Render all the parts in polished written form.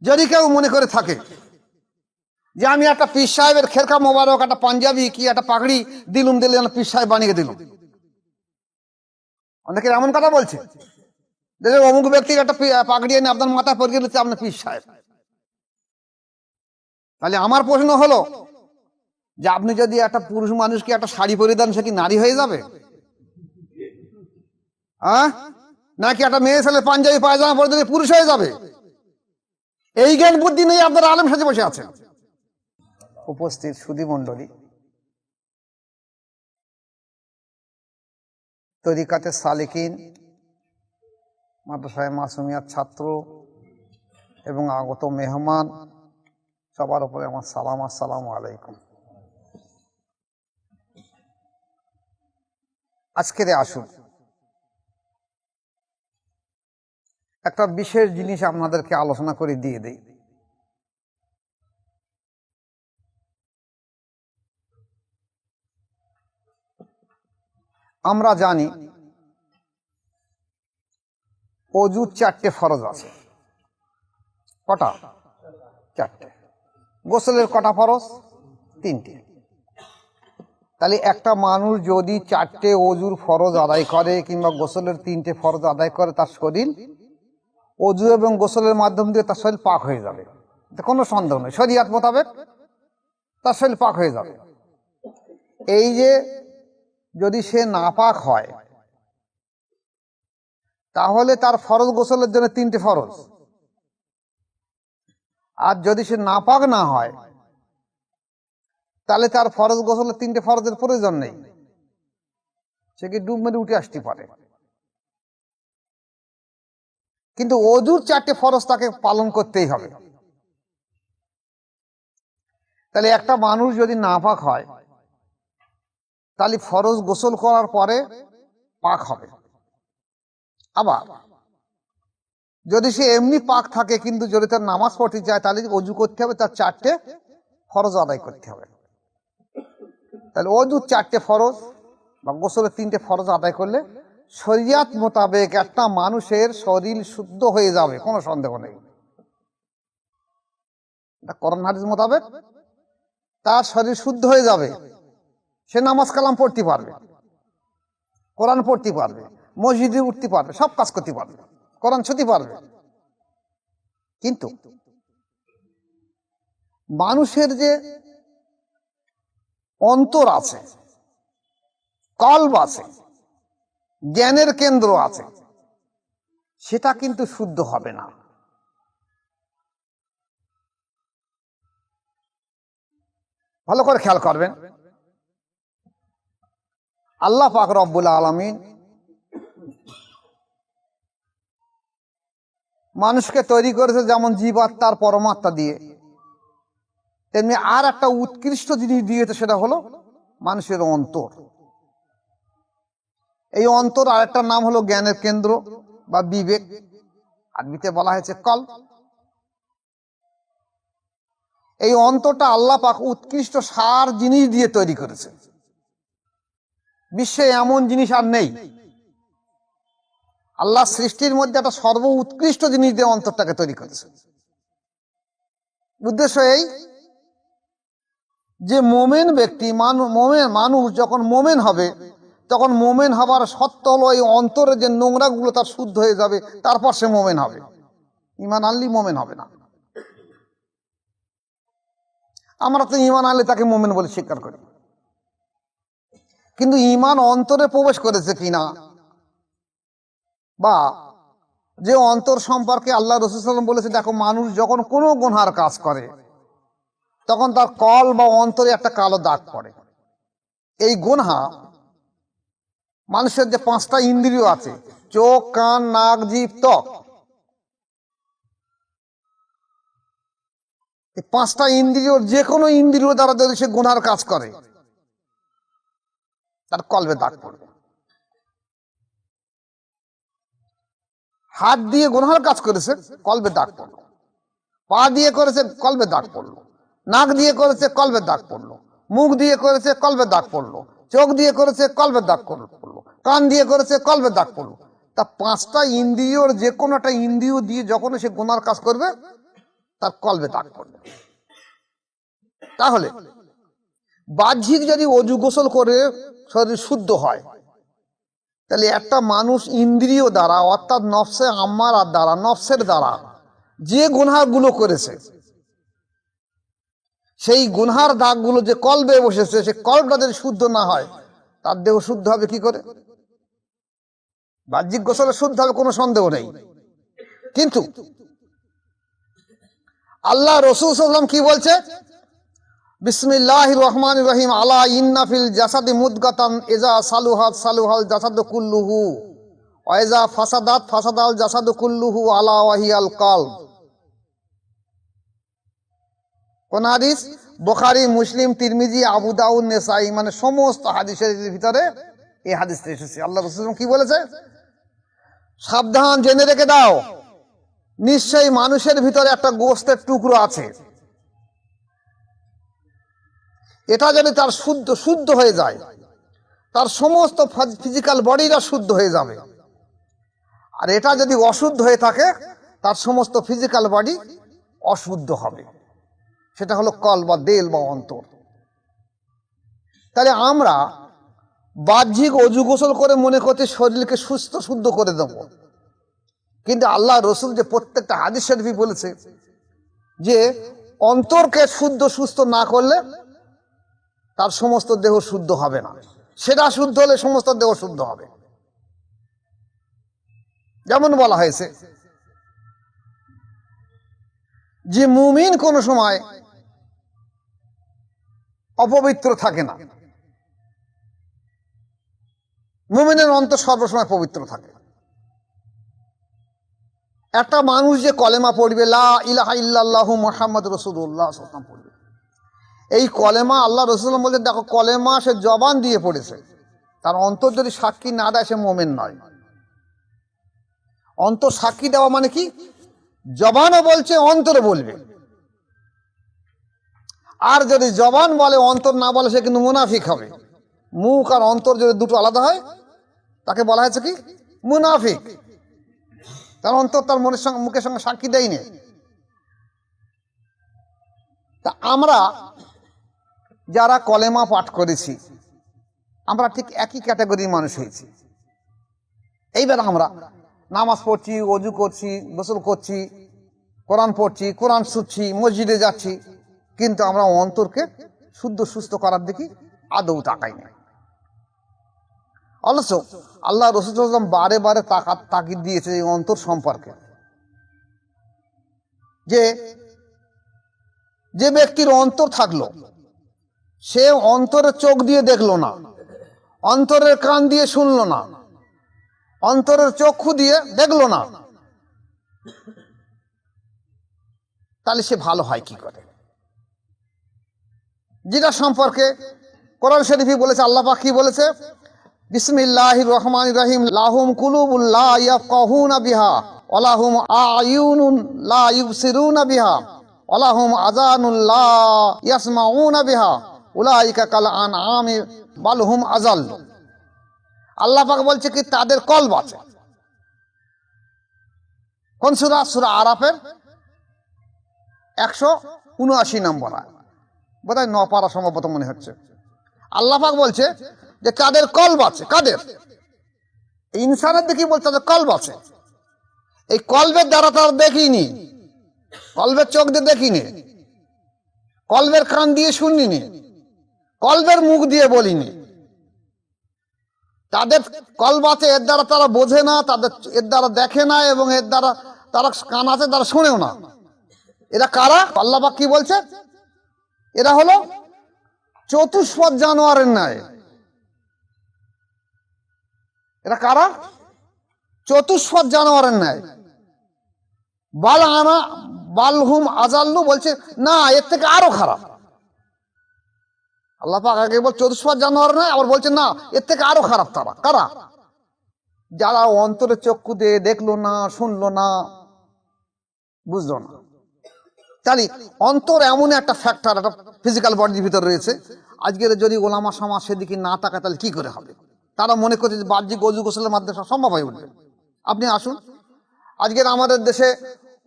যদি কেউ মনে করে থাকে যে আমি একটা পীর সাহেবের খেরকা মোবারক, একটা পাঞ্জাবি কি একটা পাগড়ি দিলুম, দিলে পীর সাহেব বানিয়ে দিলুম। অনেকে এমন কথা বলছে যে অমুক ব্যক্তির একটা পাগড়ি এনে আপনার মাথায় পরিয়ে দিচ্ছে আপনার পীর সাহেব। তাহলে আমার প্রশ্ন হলো যে আপনি যদি একটা পুরুষ মানুষকে একটা শাড়ি পরিয়ে দেন, সে কি নারী হয়ে যাবে? নাকি একটা মেয়ে ছেলে পাঞ্জাবি পায়জামা পরে দিলে পুরুষ হয়ে যাবে? এই জ্ঞান বুদ্ধি নেই, আপনারা আলেম সাজে বসে আছেন। উপস্থিত সুধী মণ্ডলী, তরিকাতে সালিকিন, মাদ্রাসায়ে মাসুমিয়ার ছাত্র এবং আগত মেহমান, সবার উপরে আমার সালাম, আসসালামু আলাইকুম। আজকের আসুন একটা বিশেষ জিনিস আপনাদেরকে আলোচনা করে দিয়ে দেই। আমরা জানি অজুর 4টে ফরজ আছে। কটা? 4টে। গোসলের কটা ফরজ? 3টে। তাহলে একটা মানুষ যদি 4টে অজুর ফরজ আদায় করে কিংবা গোসলের 3টে ফরজ আদায় করে, তার শরীর অজু এবং গোসলের মাধ্যম দিয়ে তার শরীর পাক হয়ে যাবে, কোনো সন্দেহ নেই। শরীয়ত মোতাবেক তার শরীর পাক হয়ে যাবে। এই যে যদি সে নাপাক হয়, তাহলে তার ফরজ গোসলের জন্য 3টে ফরজ। আর যদি সে নাপাক না হয়, তাহলে তার ফরজ গোসলের 3টে ফরজের প্রয়োজন নেই, সে কি ডুব মেরে উঠে আসতে পারে। কিন্তু অজুর 4টে ফরজ তাকে পালন করতেই হবে। তাহলে একটা মানুষ যদি নাপাক হয়, তাহলে ফরজ গোসল করার পরে পাক হবে। আবার যদি সে এমনি পাক থাকে কিন্তু যদি তার নামাজ পড়তে চায়, তাহলে অজু করতে হবে, তার 4টে ফরজ আদায় করতে হবে। তাহলে অজুর 4টে ফরজ বা গোসলের 3টে ফরজ আদায় করলে শরিয়ত মোতাবেক একটা মানুষের শরীর শুদ্ধ হয়ে যাবে, কোনো সন্দেহ নেই। কোরআন হাদিস মোতাবেক তার শরীর শুদ্ধ হয়ে যাবে, সে নামাজ কালাম পড়তে পারবে, কোরআন পড়তে পারবে, মসজিদে উঠতে পারবে, সব কাজ করতে পারবে, কোরআন ছুঁতে পারবে। কিন্তু মানুষের যে অন্তর আছে, কলব আছে, জ্ঞানের কেন্দ্র আছে, সেটা কিন্তু শুদ্ধ হবে না। ভালো করে খেয়াল করবেন, আল্লাহ পাক রব্বুল আলামিন মানুষকে তৈরি করেছে যেমন জীবাত্মার পরমাত্মা দিয়ে, তেমনি আর একটা উৎকৃষ্ট জিনিস দিয়েছে, সেটা হলো মানুষের অন্তর। এই অন্তর আর একটা নাম হলো জ্ঞানের কেন্দ্র বা বিবেক, আরবিতে বলা হয়েছে কল। এই অন্তরটা আল্লাহ পাক উৎকৃষ্ট সার জিনিস দিয়ে তৈরি করেছে। বিশ্বে এমন জিনিস আর নেই। আল্লাহ সৃষ্টির মধ্যে একটা সর্ব উৎকৃষ্ট জিনিস দিয়ে অন্তরটাকে তৈরি করেছে। উদ্দেশ্য এই যে মোমেন ব্যক্তি, মানুষ যখন মোমেন হবে, তখন মোমেন হবার সত্য হলো এই অন্তরের যে নোংরা গুলো তার শুদ্ধ হয়ে যাবে, তারপর সে মোমেন হবে। ঈমান আনলি মোমেন হবে না। আমরা তো ঈমান আনলে তাকে মোমেন বলে স্বীকার করি, কিন্তু ঈমান অন্তরে প্রবেশ করেছে কিনা, বা যে অন্তর সম্পর্কে আল্লাহ রাসূল সাল্লাল্লাহু আলাইহি ওয়াসাল্লাম বলেছে, দেখো মানুষ যখন কোনো গুনার কাজ করে তখন তার কল বা অন্তরে একটা কালো দাগ পড়ে। এই গুনাহ মানুষের যে 5টা ইন্দ্রিয় আছে, চোখ, কান, নাক, জিভ, ত্বক, এই 5টা ইন্দ্রিয়র যে কোনো ইন্দ্রিয় দ্বারা যদি সে গুনার কাজ করে, তার কলবে দাগ পড়বে। হাত দিয়ে গুনার কাজ করেছে, কলবে দাগ পড়লো। পা দিয়ে করেছে, কলবে দাগ পড়লো। নাক দিয়ে করেছে, কলবে দাগ পড়লো। মুখ দিয়ে করেছে, কলবে দাগ পড়লো। চোখ দিয়ে করেছে, কলবে দাগ পড়লো। কান দিয়ে করেছে, কলবে দাগ পড়লো। তা 5টা ইন্দ্রিয়র যে কোনো একটা ইন্দ্রিয় দিয়ে যখন সে গুনার কাজ করবে, তার কলবে দাগ পড়বে। তাহলে বাহ্যিক যদি অজু গোসল করে শরীর শুদ্ধ হয়, তাহলে একটা মানুষ ইন্দ্রিয় দ্বারা অর্থাৎ নফসে আম্মারার দ্বারা, নফসের দ্বারা যে গুনাহগুলো করেছে, সেই গুনহার দাগগুলো যে কলবে বসেছে, সে কলবটা যদি শুদ্ধ না হয়, তার দেহ শুদ্ধ হবে কি করে? বাহ্যিক গোসলে শুদ্ধ হবে, কোনো সন্দেহ নেই। কিন্তু আল্লাহ রাসূল সাল্লাল্লাহু আলাইহি ওয়াসাল্লাম কি বলছে? বিসমিল্লাহির রহমানির রহিম, আলা ইন্না ফিল জাসাদি মুদগাতান ইজা সালুহাত সালুহাল জাসাদু কুল্লুহু ওয়া ইজা ফাসাদাত ফাসাদাল জাসাদু কুল্লুহু আলা ওয়াহিয়াল কলব। কোন হাদিস? বুখারী, মুসলিম, তিরমিজি, আবু দাউদ, নেসাই, মানে সমস্ত হাদিসের ভিতরে এই হাদিসটা এসেছে। আল্লাহ রাসূল কি বলেছে? সাবধান, জেনে রেখে দাও, নিশ্চয়ই মানুষের ভিতরে একটা গোশতের টুকরো আছে, এটা যদি তার শুদ্ধ হয়ে যায়, তার সমস্ত ফিজিক্যাল বডিটা শুদ্ধ হয়ে যাবে। আর এটা যদি অশুদ্ধ হয়ে থাকে, তার সমস্ত ফিজিক্যাল বডি অশুদ্ধ হবে। সেটা হলো কল বা দেল বা অন্তর। তাহলে আমরা বাহ্যিক অজু গোসল করে মনে করছি শরীরকে সুস্থ শুদ্ধ করে দেব, কিন্তু আল্লাহ রাসূল যে প্রত্যেকটা হাদিস শরীফে বলেছে যে অন্তরকে শুদ্ধ সুস্থ না করলে তার সমস্ত দেহ শুদ্ধ হবে না, সেটা শুদ্ধ হলে সমস্ত দেহ শুদ্ধ হবে। যেমন বলা হয়েছে যে মুমিন কোনো সময় অপবিত্র থাকে না, মুমিনের অন্তর সর্বসময় পবিত্র থাকে। একটা মানুষ যে কলেমা পড়বে, লা ইলাহা ইল্লাল্লাহু মুহাম্মাদুর রাসূলুল্লাহ সাল্লাল্লাহু আলাইহি ওয়াসাল্লাম পড়বে, এই কলেমা আল্লাহ রাসূল বলতে, দেখো কলেমা সে জবান দিয়ে পড়েছে, তার অন্তর যদি সাক্ষী না দেয় সে মুমিন নয়। অন্তর সাক্ষী দেওয়া মানে কি? জবানও বলছে, অন্তরে বলবে। আর যদি জবান বলে অন্তর না বলে, সে কিন্তু মুনাফিক হবে। মুখ আর অন্তর যদি দুটো আলাদা হয়, তাকে বলা হয়েছে কি? মুনাফিক। তার অন্তর তার মনের সঙ্গে, মুখের সঙ্গে সাক্ষী দেয়নি। তা আমরা যারা কলেমা পাঠ করেছি, আমরা ঠিক একই ক্যাটাগরির মানুষ হয়েছি। এইবার আমরা নামাজ পড়ছি, ওযু করছি, গোসল করছি, কোরআন পড়ছি, কোরআন শুনছি, মসজিদে যাচ্ছি, কিন্তু আমরা অন্তরকে শুদ্ধ সুস্থ করার দিকে আদৌ তাকাই না। অবশ্য আল্লাহ রাসূল সাল্লাল্লাহু আলাইহি ওয়াসাল্লাম বারে বারে তাকিদ দিয়েছে এই অন্তর সম্পর্কে, যে ব্যক্তির অন্তর থাকলো, সে অন্তরের চোখ দিয়ে দেখলো না, অন্তরের কান দিয়ে শুনলো না, অন্তরের চক্ষু দিয়ে দেখলো না, তাহলে সে ভালো হয় কি করে? যেটা সম্পর্কে কোরআন শরীফে বলেছে, আল্লাহ পাক কি বলেছে? বিসমিল্লাহির রহমানির রহিম, লাহুম কুলুবুল লা ইয়াফকাহুনা বিহা ওয়া লাহুম আয়ুনুন লা ইবসিরুনা বিহা ওয়া লাহুম আযানুন লা ইয়াসমাউনা বিহা উলাইকা কাল আনআমি বাল হুম আযাল। আল্লাহ পাক বলছে কি তাদের কলব আছে। কোন সূরা? সূরা আরাফের 179 নম্বর আয়াত, বোধহয় 9 পারা সম্ভবত মনে হচ্ছে। আল্লাহ পাক বলছে যে কাদের কলব আছে। কাদের? ইনসানের দেখি বলছে তাদের কলব আছে। এই কলবের দ্বারা তারা দেখিনি, কলবের চোখ দিয়ে দেখিনি, কলবের কান দিয়ে শুনিনি, কলবের মুখ দিয়ে বলিনি। তাদের কলব আছে, এর দ্বারা তারা বোঝে না, তাদের এর দ্বারা দেখে না, এবং এর দ্বারা তারা কান আছে, তারা শোনেও না। এরা কারা? আল্লাহ পাক কি বলছে? এরা হলো চতুষ্পদ জানোয়ারের ন্যায়। এরা কারা? চতুষ্পদ জানোয়ারের ন্যায়। বালহুম আযাল্লু বলছে না, এর থেকে আরো খারাপ। আল্লাহ পাক আগে বল চতুষ্পদ জানোয়ার নয়, আবার বলছে না, এর থেকে আরো খারাপ। তারা কারা? যারা অন্তরে চক্ষু দিয়ে দেখলো না, শুনলো না, বুঝলো না। তাহলে অন্তর এমন একটা ফ্যাক্টর, একটা ফিজিক্যাল বডির ভিতরে রয়েছে। আজকের যদি ওলামা সমাজ সেদিকে না তাকায়, তাহলে কি করে হবে? তারা মনে করছে যে বাহ্যিক ওযু গোসলের মাধ্যমে সম্ভব হয়ে উঠবে। আপনি আসুন, আজকের আমাদের দেশে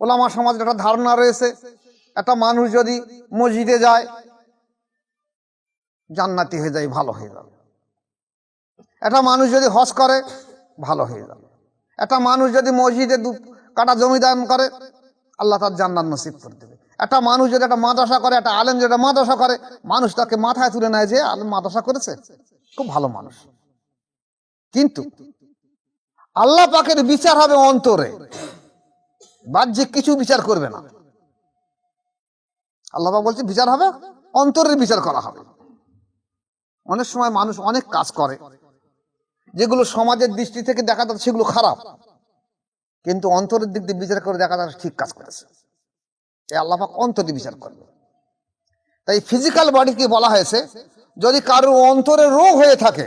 ওলামা সমাজের একটা ধারণা রয়েছে একটা মানুষ যদি মসজিদে যায় জান্নাতি হয়ে যায়, ভালো হয়ে যাবে। একটা মানুষ যদি হজ করে ভালো হয়ে যাবে। একটা মানুষ যদি মসজিদে 2 কাঠা জমি দান করে আল্লাহ তার জান্নাত নসিব করে দেবে। একটা মানুষ যদি একটা মাদ্রাসা করে, একটা আলেম যদি মাদ্রাসা করে, মানুষ তাকে মাথায় তুলে নেয় যে আলেম মাদ্রাসা করেছে, খুব ভালো মানুষ। কিন্তু আল্লাহ পাকের বিচার হবে অন্তরে, বাহ্যিক কিছু বিচার করবে না। আল্লাহ পাক বলছে বিচার হবে অন্তরের, বিচার করা হবে। অনেক সময় মানুষ অনেক কাজ করে যেগুলো সমাজের দৃষ্টি থেকে দেখা যাচ্ছে সেগুলো খারাপ, কিন্তু অন্তরের দিক দিয়ে বিচার করে দেখা যাচ্ছে ঠিক কাজ করেছে। এই আল্লাহ পাক অন্তরে বিচার করবে। তাই ফিজিক্যাল বডিকে বলা হয়েছে, যদি কারো অন্তরে রোগ হয়ে থাকে,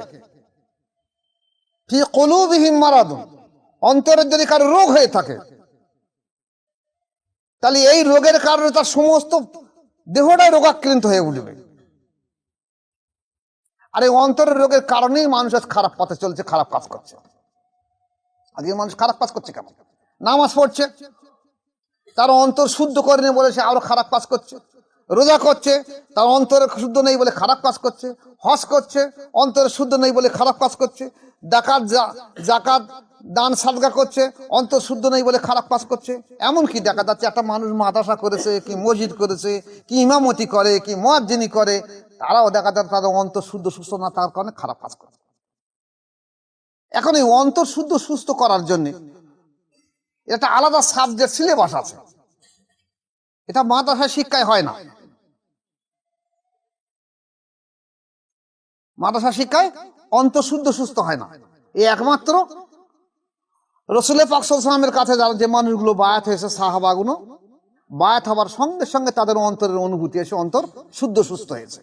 ফি কুলুবিহিম মারাদুন, অন্তরের যদি কারো রোগ হয়ে থাকে, তাহলে এই রোগের কারণে তার সমস্ত দেহটাই রোগাক্রান্ত হয়ে উঠবে। আর এই অন্তরের রোগের কারণেই মানুষ আজ খারাপ পথে চলছে, খারাপ কাজ করছে। আজকে মানুষ খারাপ কাজ করছে কেন? নামাজ পড়ছে, তার অন্তর শুদ্ধ করে নিয়ে বলে সে আরো খারাপ কাজ করছে। রোজা করছে, তার অন্তরে শুদ্ধ নেই বলে খারাপ কাজ করছে। হজ করছে, অন্তরে শুদ্ধ নেই বলে খারাপ কাজ করছে। জাকাত দান সাদকা করছে, অন্তর শুদ্ধ নেই বলে খারাপ কাজ করছে। এমনকি দেখা যাচ্ছে একটা মানুষ মাদ্রাসা করেছে, কি মসজিদ করেছে, কি ইমামতি করে, কি মুয়াজ্জিনি করে, তারাও দেখা যাচ্ছে তাদের অন্তর শুদ্ধ সুস্থ না থাকার কারণে খারাপ কাজ করে। এখন এই অন্তর শুদ্ধ সুস্থ করার জন্য এটা আলাদা সাবজেক্ট সিলেবাস আছে, এটা মাদ্রাসা শিক্ষায় হয় না। মাদ্রাসা শিক্ষায় অন্তর শুদ্ধ সুস্থ হয় না। এই একমাত্র রাসূল পাক সাল্লাল্লাহু আলাইহি ওয়াসাল্লামের কাছে যারা যে মানুষগুলো বায়াত হয়েছে, সাহাবাগুলো বায়াত হবার সঙ্গে সঙ্গে তাদের অন্তরের অনুভূতি এসে অন্তর শুদ্ধ সুস্থ হয়েছে।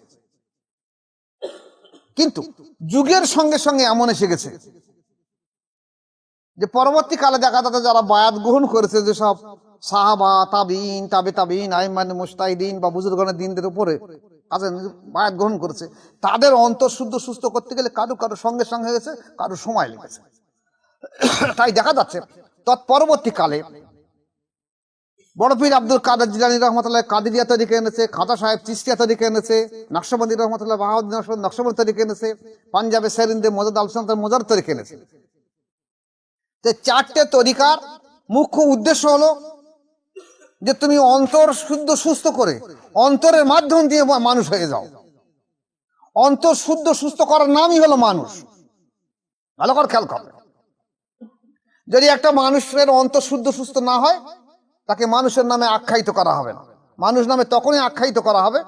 কিন্তু যুগের সঙ্গে সঙ্গে এমন এসে গেছে যে পরবর্তীকালে দেখা যাচ্ছে যারা বায়াত গ্রহণ করেছে, যেসব সাহাবা, তাবিঈন, তাবে তাবিঈন, আইম্মায়ে মুজতাহিদিন বা বুজুর্গানের দিনদের উপরে বায়াত গ্রহণ করেছে, তাদের অন্তর শুদ্ধ সুস্থ করতে গেলে কারো কারো সঙ্গে সঙ্গে গেছে, কারো সময় লেগেছে। তাই দেখা যাচ্ছে তৎপরবর্তীকালে বড় পীর আব্দুল কাদের জিলানী রহমতুল্লাহ কাদেরিয়া তরিকা এনেছে, খাজা সাহেব চিশতিয়া তরিকা এনেছে, নকশবন্দি রহমতুল্লাহ বাহাউদ্দিন নকশবন্দি তরিকা এনেছে, পাঞ্জাবে সেরিন্দে মজাদ আল সুন্নাত মজার তরিকা এনেছে। তো 4টে তরিকার মুখ্য উদ্দেশ্য হলো যে তুমি অন্তর শুদ্ধ সুস্থ করে অন্তরের মাধ্যম দিয়ে মানুষ হয়ে যাও। অন্তর শুদ্ধ সুস্থ করার নামই হলো মানুষ। ভালো করে খেয়াল করবে, যদি একটা মানুষের অন্তর শুদ্ধ সুস্থ না হয়, তাকে মানুষের নামে আখ্যায়িত করা হবে না। মানুষ নামে তখনই আখ্যায়িত করা হবে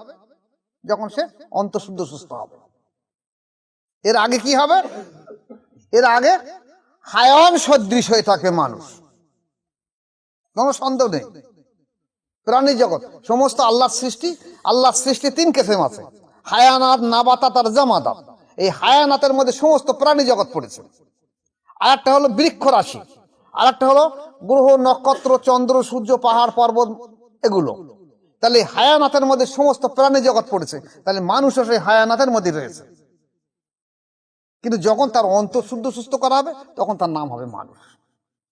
যখন সে অন্তর শুদ্ধ সুস্থ হবে। এর আগে কি হবে? এর আগে হায়াওয়ান সদৃশ হয়ে থাকে মানুষ, কোনো সন্দেহ নেই। প্রাণী জগৎ সমস্ত আল্লাহর সৃষ্টি, আল্লাহর সৃষ্টি 3 কিসম আছে, হায়ানাত, নাবাতাত আর জামাদাত। এই হায়ানাতের মধ্যে সমস্ত প্রাণী জগৎ পড়েছে। আর একটা হলো বৃক্ষ রাশি, আর একটা হলো গ্রহ, নক্ষত্র, চন্দ্র, সূর্য, পাহাড়, পর্বত, এগুলো। তাহলে হায়ানাতের মধ্যে সমস্ত প্রাণী জগৎ পড়েছে, তাহলে মানুষও সেই হায়ানাতের মধ্যে রয়েছে। কিন্তু যখন তার অন্তর শুদ্ধ সুস্থ করা হবে তখন তার নাম হবে মানুষ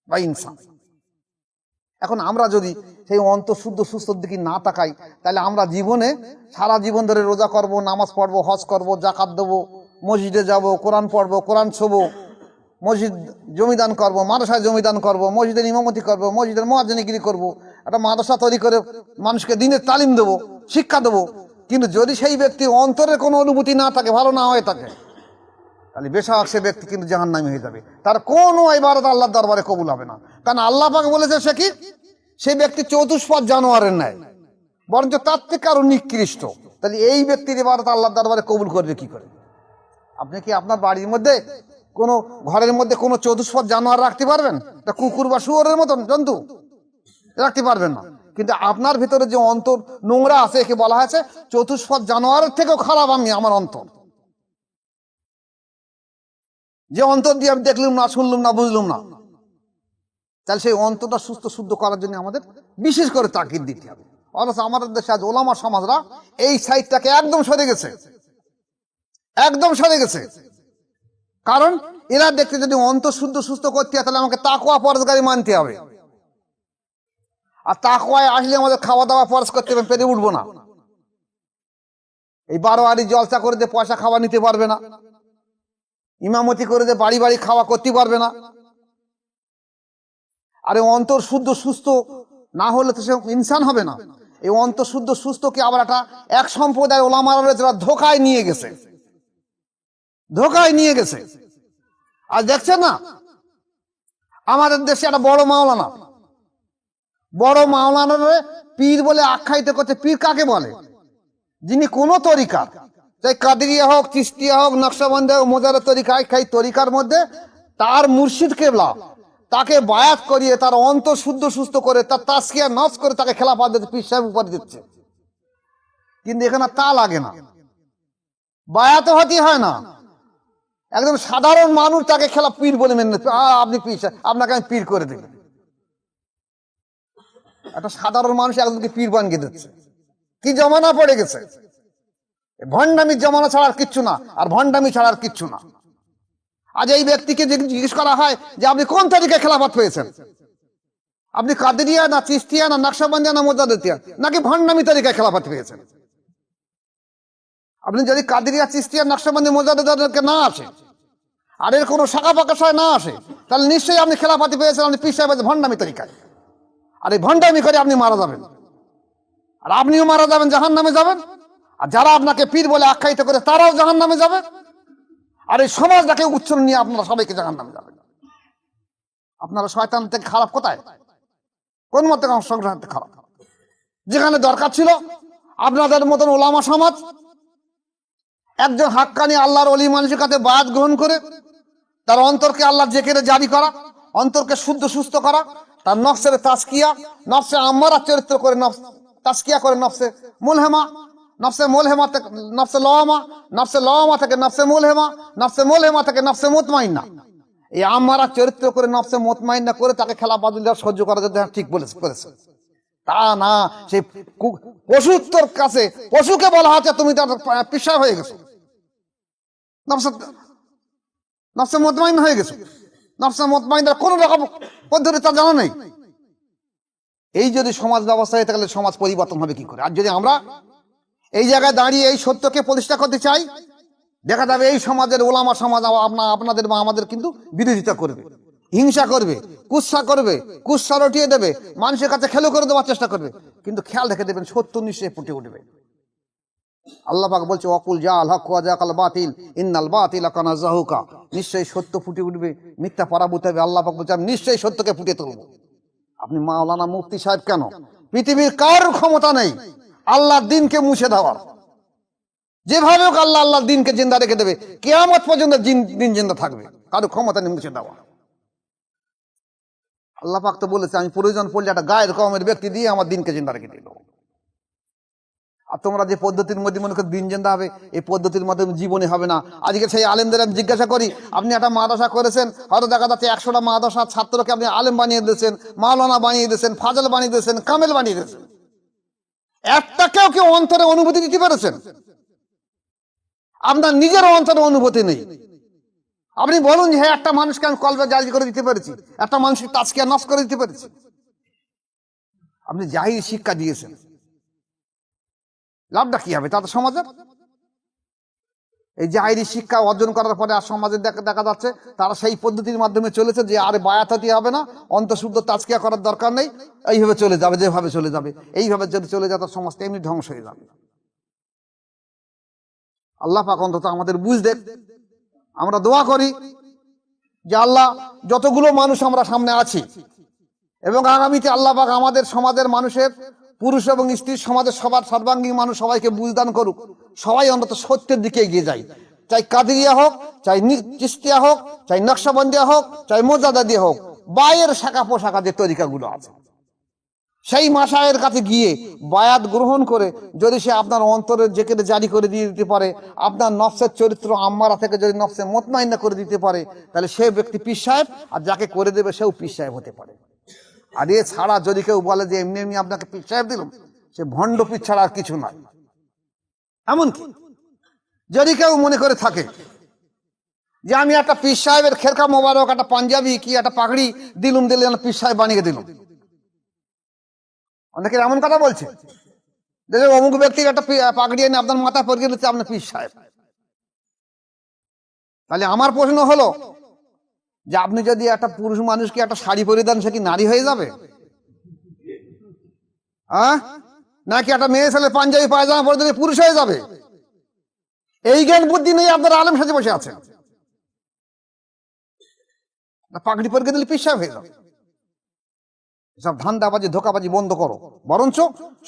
বা ইনসান। এখন আমরা যদি সেই অন্তর শুদ্ধ সুস্থর দিকে না তাকাই, তাহলে আমরা জীবনে সারা জীবন ধরে রোজা করব, নামাজ পড়বো, হজ করব, জাকাত দেবো, মসজিদে যাব, কোরআন পড়বো, কোরআন ছোবো, মসজিদ জমিদান করব, মাদ্রাসায় জমিদান করব, মসজিদের ইমামতি করব, মসজিদের মুয়াজ্জিনগিরি করব, একটা মাদ্রাসা তৈরি করে মানুষকে দিনের তালিম দেবো, শিক্ষা দেবো। কিন্তু যদি সেই ব্যক্তি অন্তরের কোনো অনুভূতি না থাকে, ভালো না হয়ে থাকে, তাহলে বেশাক সে ব্যক্তি কিন্তু জাহান্নামী হয়ে যাবে। তার কোনো ইবাদত আল্লাহর দরবারে কবুল হবে না। কারণ আল্লাহ পাক বলেছে সে কি, সেই ব্যক্তি চতুষ্পদ জানোয়ারের ন্যায়, বরঞ্চ তার থেকে আরো নিকৃষ্ট। তাহলে এই ব্যক্তির ইবাদত আল্লাহর দরবারে কবুল করবে কি করে? আপনি কি আপনার বাড়ির মধ্যে কোনো ঘরের মধ্যে কোনো চতুষ্পদ জানোয়ার রাখতে পারবেন? তা কুকুর বা শুয়োরের মতন জন্তু রাখতে পারবেন না। কিন্তু আপনার ভিতরে যে অন্তর নোংরা আছে, একে বলা হয়েছে চতুষ্পদ জানোয়ারের থেকেও খারাপ আমি, আমার অন্তর। যে অন্তর দিয়ে আমি দেখলুম না, শুনলুম না, বুঝলুম না, তাহলে সেই অন্তরটা সুস্থ শুদ্ধ করার জন্য আমাদের বিশেষ করে তাকিদ দিতে হবে। অথচ আমাদের দেশে আজ ওলামা সমাজরা এই সাইডটাকে একদম সরে গেছে, একদম সরে গেছে। কারণ এরা দেখতে যদি অন্তর শুদ্ধ সুস্থ করতে হয়, তাহলে আমাকে তাকওয়া পরহেজগারি মানতে হবে। আর তাকওয়ায় আসলে আমাদের খাওয়া দাওয়া ফরজ করতে হবে, পেরে উঠবো না। এই 12 আড়ি জলসা করে দিয়ে পয়সা খাওয়া নিতে পারবে না, ইমামতি করে দিয়ে বাড়ি বাড়ি খাওয়া করতে পারবে না। আরে অন্তর শুদ্ধ সুস্থ না হলে তো সে ইনসান হবে না। এই অন্তর শুদ্ধ সুস্থকে আবার এক সম্প্রদায় ওলামারা যারা ধোকায় নিয়ে গেছে, ধোকায় নিয়ে গেছে। আর দেখছেন না আমাদের দেশে একটা বড় মাওলানার পীর বলে আখ্যায়িত করছে। পীর কাকে বলে? যিনি কোন তরিকা, চাই কাদেরিয়া হোক, চিশতিয়া হোক, নকশবন্দি হোক, মোজারের তরিকা, তরিকার মধ্যে তার মুর্শিদ কেবলা তাকে বায়াত করিয়ে তার অন্তর শুদ্ধ সুস্থ করে তার তাসকিয়া নফস করে তাকে খেলাফত দিচ্ছে, পীর সাহেব উপরে দিচ্ছে। কিন্তু এখানে তা লাগে না, বায়াত হতে হয় না। একদম সাধারণ মানুষ তাকে পীর বলে মেনে নিচ্ছে। আপনি পীর, আপনাকে আমি পীর করে দিই। একটা সাধারণ মানুষ একজনকে পীর বানিয়ে দিচ্ছে। কি জমানা পড়ে গেছে! ভণ্ডামির জমানা ছাড়া আর কিচ্ছু না, আর ভণ্ডামি ছাড়া আর কিচ্ছু না। আজ এই ব্যক্তিকে জিজ্ঞেস করা হয় যে আপনি কোন তরিকায় খেলাফত পেয়েছেন, আপনি কাদেরিয়া না চিশতিয়া না নকশবন্দিয়া না মোজাদ্দেদিয়া নাকি ভণ্ডামি তরিকায় খেলাফত পেয়েছেন? আপনি যদি কাদেরিয়া চিশতিয়া নকশবন্দি মোজাদ্দেদিয়া না আসে আর এর কোনো শাখা প্রকাশায় না আসে, তাহলে নিশ্চয়ই আপনি খেলাফত পেয়েছেন, আপনি পীর সাহেব ভণ্ডামি তরিকায়। আর এই ভণ্ডামি করে আপনি মারা যাবেন, আর আপনিও মারা যাবেন, জাহান্নামে যাবেন। আর যারা আপনাকে পীর বলে আখ্যায়িত করে তারাও জাহান্নামে যাবে। আর এই সমাজটাকে উচ্ছন্ন নিয়ে আপনারা সবাইকে জাহান্নামে যাবেন। আপনারা শয়তান থেকে খারাপ কোথায়? কোন মতে সংসার খারাপ? যেখানে দরকার ছিল আপনাদের মতন ওলামা সমাজ একজন হাক্কানি আল্লাহর ওলি মানুষের কাছে বায়াত গ্রহণ করে তার অন্তরকে আল্লাহর জিকিরে জারি করা, অন্তরকে শুদ্ধ সুস্থ করা, তার নফসের তাসকিয়া, নফসে আম্মারা চরিত্র করে তাসকিয়া করে নফসে মুলহেমা, নফসে মুলহেমা থেকে নফসে লওয়ামা, নফসে লওয়ামা থেকে নফসে মুলহেমা, নফসে মুলহেমা থেকে নফসে মুতমাইন্না। এই আম্মারা চরিত্র করে নফসে মুতমাইন্না করে তাকে খেলাফত সহ্য করা যেতে ঠিক করেছে। তা না, সেই পশুত্বর কাছে পশুকে বলা হচ্ছে তুমি তার পিসা হয়ে গেছো, নফসে মুতমাইন্না হয়ে গেছো। নফসে মুতমাইন্নার কোন রকম পদ্ধতি তা জানা নেই। এই যদি সমাজ ব্যবস্থা হয় তাহলে সমাজ পরিবর্তন হবে কি করে? আর যদি আমরা এই জায়গায় দাঁড়িয়ে এই সত্যকে প্রতিষ্ঠা করতে চাই, দেখা যাবে এই সমাজের ওলামা সমাজ আপনাদের বা আমাদের কিন্তু বিরোধিতা করবে, হিংসা করবে, কুৎসা করবে, কুৎসা রটিয়ে দেবে, মানুষের কাছে খেলো করে দেওয়ার চেষ্টা করবে। কিন্তু খেয়াল রেখে দেবেন সত্য নিশ্চয়ই ফুটে উঠবে। আল্লাহ পাক বলছে অকুল জাল হক ওয়া জাকাল বাতিল ইন্নাল বাতিলা কানা যাহুকা, নিশ্চয়ই সত্য ফুটে উঠবে, মিথ্যা পরাভূত হবে। আল্লাহ পাক বলছে আমি নিশ্চয়ই সত্যকে ফুটিয়ে তুলব। আপনি মাওলানা মুফতি সাহেব কেন? পৃথিবীর কার ক্ষমতা নেই আল্লাহর দিনকে মুছে দেওয়ার। যেভাবে হোক আল্লাহর দিনকে জিন্দা রেখে দেবে, কিয়ামত পর্যন্ত দিন জিন্দা থাকবে, কারো ক্ষমতা নেই মুছে দেওয়া। আল্লাহ পাক তো বলেছে আমি প্রয়োজন পড়লে একটা গায়ের কওমের ব্যক্তি দিয়ে আমার দিনকে জিন্দা রেখে দিল। আর তোমরা যে পদ্ধতির মধ্যে মনে করো দিন জিন্দা হবে, এই পদ্ধতির মাধ্যমে জীবনে হবে না। আজকে সেই আলেমদের আমি জিজ্ঞাসা করি, আপনি একটা মাদ্রাসা করেছেন, হয়তো দেখা যাচ্ছে 100টা মাদ্রাসার ছাত্রকে আপনি আলেম বানিয়ে দিয়েছেন, মাওলানা বানিয়ে দিয়েছেন, ফাজল বানিয়ে দিয়েছেন, কামেল বানিয়ে দিয়েছেন, একটাকেও কেউ অন্তরে অনুভূতি দিতে পেরেছেন? আপনার নিজের অন্তরে অনুভূতি নেই। আপনি বলুন যে হ্যাঁ একটা মানুষকে আমি কলবে জারি করে দিতে পেরেছি, একটা মানুষকে তাজকিয়া নফস করে দিতে পেরেছি। আপনি জাহির শিক্ষা দিয়েছেন, লাভটা কি হবে তাদের সমাজের? এই জাহিরি শিক্ষা অর্জন করার পরে আর সমাজে দেখা যাচ্ছে তারা সেই পদ্ধতির মাধ্যমে চলেছে যে আরে বায়াত হতে হবে না, অন্তঃশুদ্ধ তাজকিয়া করার দরকার নেই, এইভাবে চলে যাবে, যেভাবে চলে যাবে, এইভাবে যদি চলে যায় তার সমাজটা এমনি ধ্বংস হয়ে যাবে। আল্লাহ পাক অন্তত আমাদের বুঝ দেখ। আমরা দোয়া করি যে আল্লাহ যতগুলো মানুষ আমরা সামনে আছি এবং আগামীতে আল্লাহ পাক আমাদের সমাজের মানুষের, পুরুষ এবং স্ত্রী, সমাজের সবার সর্বাঙ্গীন মানুষ সবাইকে বুঝদান করুক, সবাই অন্তত সত্যের দিকে এগিয়ে যায়। চাই কাদেরিয়া হোক, চাই চিশতিয়া হোক, চাই নকশবন্দিয়া হোক, চাই মোজাদ্দেদিয়া হোক, বায়ের শাখা পোশাখা যে তরিকাগুলো আছে সেই মাশায়ের কাছে গিয়ে বায়াত গ্রহণ করে যদি সে আপনার অন্তরের জেকেরে জারি করে দিয়ে দিতে পারে, আপনার নফসের চরিত্র আম্মারা থেকে যদি নফসে মুতমাইন্না করে দিতে পারে, তাহলে সে ব্যক্তি পীর সাহেব, আর যাকে করে দেবে সেও পীর সাহেব হতে পারে। আর এ ছাড়া যদি কেউ বলে যে এমনি এমনি আপনাকে পীর সাহেব দিলাম, সে ভণ্ড পীর ছাড়া আর কিছু নয়। এমনকি যদি কেউ মনে করে থাকে যে আমি একটা পীর সাহেবের খেরকা মোবারক, একটা পাঞ্জাবি কি একটা পাগড়ি দিলুম, দিলে পীর সাহেব বানিয়ে দিলাম, অনেকে এমন কথা বলছে যে অমুক ব্যক্তির একটা পাগড়ি এনে আপনার মাথা পরিয়ে দিচ্ছে আপনার পীর সাহেব। তাহলে আমার প্রশ্ন হলো যে আপনি যদি একটা পুরুষ মানুষকে একটা শাড়ি পরিয়ে দেন, সে কি নারী হয়ে যাবে? হ্যাঁ, নাকি একটা মেয়ে ছেলে পাঞ্জাবি পায়জামা পরে দিলে পুরুষ হয়ে যাবে? এই জ্ঞান বুদ্ধি নেই, আপনারা আলেম সাজে বসে আছেন। পাগড়ি পরিয়ে দিলে পীর সাহেব হয়ে যাবে। সব ধান্দাবাজি ধোকাবাজি বন্ধ করো, বরঞ্চ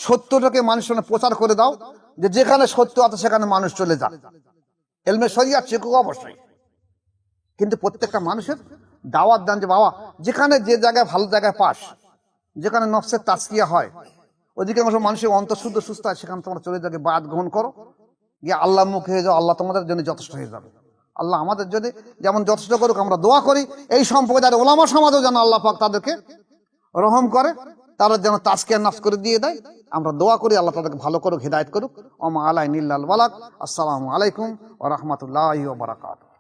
সত্যটাকে মানুষের সামনে প্রচার করে দাও, যে যেখানে সত্য আছে সেখানে মানুষ চলে যাক। এলমে শরিয়াত শিখুক অবশ্যই, কিন্তু প্রত্যেকটা মানুষের দাওয়াত দেন যে বাবা যেখানে যে জায়গায় ভালো জায়গায় পাস, যেখানে নফসের তাজকিয়া হয়, অধিকাংশ মানুষের অন্তঃশুদ্ধ সুস্থ হয়, সেখানে তোমরা চলে যাকে বাদ গ্রহণ করো, গিয়ে আল্লাহ মুখ হয়ে যাও, আল্লাহ তোমাদের জন্য যথেষ্ট হয়ে যাবে। আল্লাহ আমাদের যদি যেমন যথেষ্ট করুক, আমরা দোয়া করি এই সম্প্রদায়ের ওলামা সমাজও যেন আল্লাহ পাক তাদেরকে রহম করে, তারা যেন তাজকিয়া নফস করে দিয়ে দেয়। আমরা দোয়া করি আল্লাহ তাদেরকে ভালো করুক, হিদায়াত করুক। ওমা আলাইনা ইল্লাল বালাগ। আসসালামু আলাইকুম ওয়া রাহমাতুল্লাহি ওয়া বারাকাতুহু।